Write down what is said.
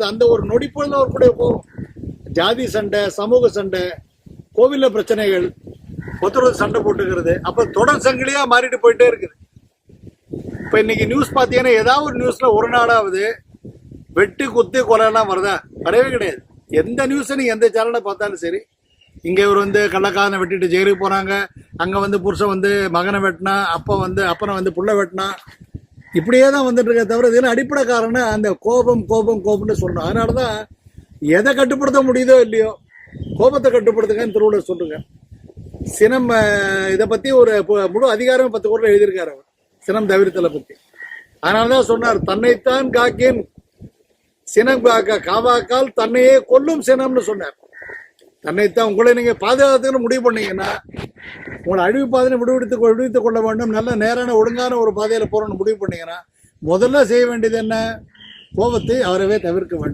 வருது. அந்த ஒரு நொடிப்பொழுது அவர் கூட போகும். ஜாதி சண்டை, சமூக சண்டை, கோவில்ல பிரச்சனைகள், ஒருத்தர் சண்டை போட்டுக்கிறது, அப்ப தொடர் சங்கிலியா மாறிட்டு போயிட்டே இருக்குது. இப்ப இன்னைக்கு நியூஸ் பாத்தீங்கன்னா ஏதாவது ஒரு நியூஸ்ல ஒரு நாளாவது வெட்டு குத்து கொலைலாம் வருதா? வரவே கிடையாது. எந்த நியூஸ் நீங்க எந்த சேனலை பார்த்தாலும் சரி, இங்க இவர் கள்ளக்காதனை வெட்டிட்டு ஜெயிலுக்கு போறாங்க, அங்க புருஷன் மகனை வெட்டினா, அப்பனை புள்ள வெட்டினா, இப்படியே தான் வந்துட்டு இருக்க தவிர இதுல அடிப்படை காரணம் அந்த கோபம்னு சொல்லணும். அதனாலதான் எதை கட்டுப்படுத்த முடியுதோ இல்லையோ கோபத்தை கட்டுப்படுத்துங்கன்னு திருவள்ளுவர் சொல்லுங்க. சினம் இதை பத்தி ஒரு முழு அதிகாரம் 10 கோடில் எழுதியிருக்காரு அவர், சினம் தவிர்த்தலை பத்தி. அதனாலதான் சொன்னார், தன்னைத்தான் காக்கின் சினம் காக்க காவாக்கால் தன்னையே கொல்லும் சினம்னு சொன்னார். தன்னைத்தான் உங்களை நீங்க பாதுகாத்துன்னு முடிவு பண்ணீங்கன்னா, உங்களை அழிவு பாதையை விடுவித்துக் கொள்ள வேண்டும், நல்ல நேரான ஒழுங்கான ஒரு பாதையில போறோம்னு முடிவு பண்ணீங்கன்னா, முதல்ல செய்ய வேண்டியது என்ன? கோபத்தை அவரவே தவிர்க்க வேண்டும்.